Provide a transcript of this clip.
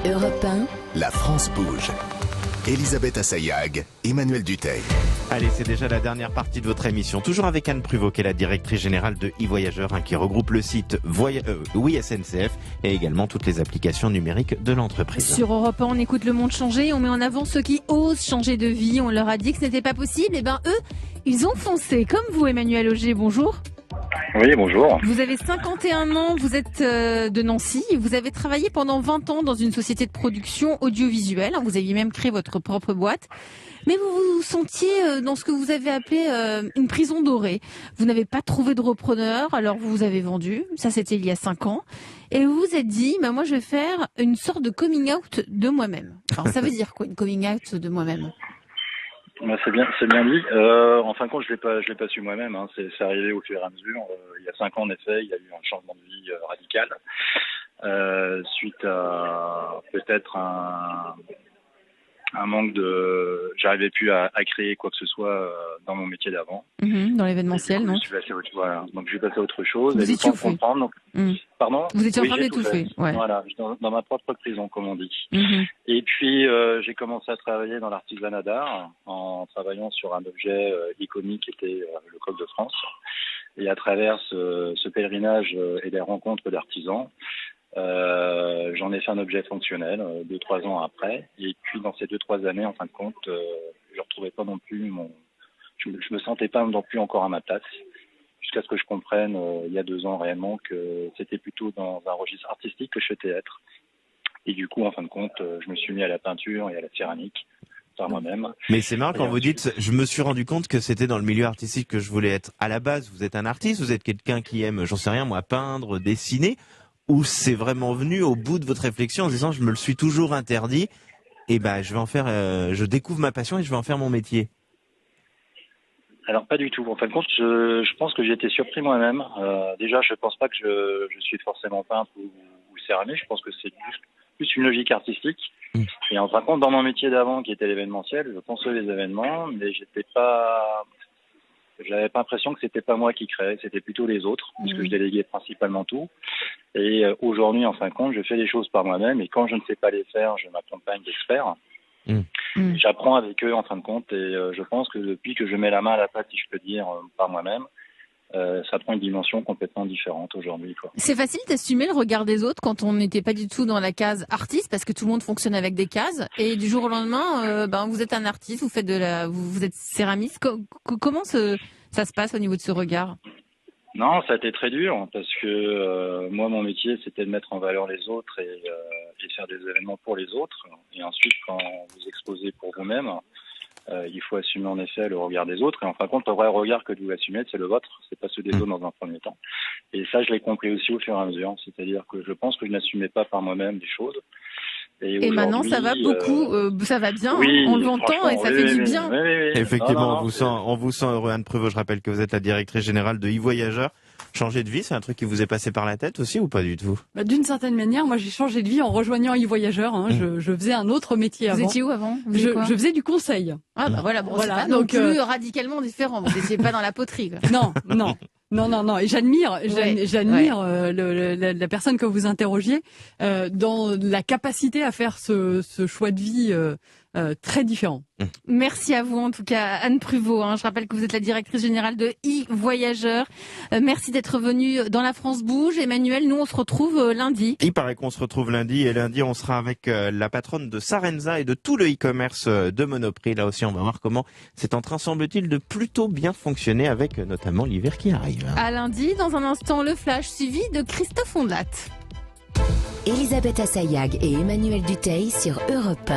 Europe 1, La France bouge. Elisabeth Assayag, Emmanuel Dutheil. Allez, c'est déjà la dernière partie de votre émission. Toujours avec Anne Pruvot, qui est la directrice générale de e-Voyageurs, qui regroupe le site Oui SNCF et également toutes les applications numériques de l'entreprise. Sur Europe 1, on écoute le monde changer, on met en avant ceux qui osent changer de vie. On leur a dit que ce n'était pas possible. Et ben eux, ils ont foncé. Comme vous, Emmanuel Auger, bonjour. Oui, bonjour. Vous avez 51 ans, vous êtes de Nancy. Vous avez travaillé pendant 20 ans dans une société de production audiovisuelle. Vous aviez même créé votre propre boîte. Mais vous vous sentiez dans ce que vous avez appelé une prison dorée. Vous n'avez pas trouvé de repreneur, alors vous vous avez vendu. Ça, c'était il y a 5 ans. Et vous vous êtes dit, moi, je vais faire une sorte de coming out de moi-même. Alors, ça veut dire quoi, une coming out de moi-même ? C'est bien dit. En fin de compte, je l'ai pas su moi-même. C'est arrivé au fur et à mesure. Il y a 5 ans, en effet, il y a eu un changement de vie radical suite à peut-être un manque de. J'arrivais plus à créer quoi que ce soit dans mon métier d'avant. Dans l'événementiel, non ? Je suis passé à autre chose. Vous étiez au fond. Pardon ? Vous étiez en train d'étouffer. Ouais. Voilà, dans ma propre prison, comme on dit. Et puis, j'ai commencé à travailler dans l'artisanat d'art en travaillant sur un objet iconique qui était le coq de France. Et à travers ce pèlerinage et les rencontres d'artisans, j'en ai fait un objet fonctionnel 2-3 ans après. Et puis, dans ces 2-3 années, en fin de compte, je retrouvais pas non plus je me sentais pas non plus encore à ma place. Jusqu'à ce que je comprenne il y a 2 ans réellement que c'était plutôt dans un registre artistique que je souhaitais être. Et du coup, en fin de compte, je me suis mis à la peinture et à la céramique par moi-même. Mais c'est marrant quand vous dites, je me suis rendu compte que c'était dans le milieu artistique que je voulais être. À la base, vous êtes un artiste, vous êtes quelqu'un qui aime, j'en sais rien moi, peindre, dessiner, ou c'est vraiment venu au bout de votre réflexion en disant, je me le suis toujours interdit, et je vais en faire, je découvre ma passion et je vais en faire mon métier. Alors pas du tout. En fin de compte, je pense que j'ai été surpris moi-même. Déjà, je pense pas que je suis forcément peintre ou céramique. Je pense que c'est plus une logique artistique. Et en fin de compte, dans mon métier d'avant, qui était l'événementiel, je concevais les événements, mais j'avais pas l'impression que c'était pas moi qui créais, c'était plutôt les autres, puisque je déléguais principalement tout. Et aujourd'hui, en fin de compte, je fais les choses par moi-même. Et quand je ne sais pas les faire, je m'accompagne d'experts. J'apprends avec eux en fin de compte et je pense que depuis que je mets la main à la pâte, si je peux dire, par moi-même, ça prend une dimension complètement différente aujourd'hui. C'est facile d'assumer le regard des autres quand on n'était pas du tout dans la case artiste, parce que tout le monde fonctionne avec des cases, et du jour au lendemain, vous êtes un artiste, vous êtes céramiste. Comment ça se passe au niveau de ce regard ? Non, ça a été très dur parce que moi, mon métier, c'était de mettre en valeur les autres et faire des événements pour les autres. Et ensuite, quand vous exposez pour vous-même, il faut assumer en effet le regard des autres. Et en fin de compte, le vrai regard que vous assumez, c'est le vôtre, c'est pas celui des autres dans un premier temps. Et ça, je l'ai compris aussi au fur et à mesure. C'est-à-dire que je pense que je n'assumais pas par moi-même des choses. Et maintenant, ça va beaucoup, ça va bien, oui, on l'entend et ça fait du bien. Oui. Effectivement, on vous sent heureux, Anne Pruvot. Je rappelle que vous êtes la directrice générale de e-Voyageurs. Changer de vie, c'est un truc qui vous est passé par la tête aussi ou pas du tout ? D'une certaine manière, moi j'ai changé de vie en rejoignant e-Voyageurs. Je faisais un autre métier avant. Vous étiez où avant ? Je faisais du conseil. Ah voilà, c'est pas non plus radicalement différent. Vous n'étiez pas dans la poterie. Non. Et j'admire la personne que vous interrogiez dans la capacité à faire ce choix de vie très différent. Merci à vous en tout cas, Anne Pruvot. Je rappelle que vous êtes la directrice générale de e-Voyageurs. Merci d'être venue dans La France bouge. Emmanuel, nous on se retrouve lundi. Il paraît qu'on se retrouve lundi, et lundi on sera avec la patronne de Sarenza et de tout le e-commerce de Monoprix. Là aussi on va voir comment c'est en train, semble-t-il, de plutôt bien fonctionner avec notamment l'hiver qui arrive. À lundi, dans un instant, le flash suivi de Christophe Ondelat. Elisabeth Assayag et Emmanuel Dutheil sur Europe 1.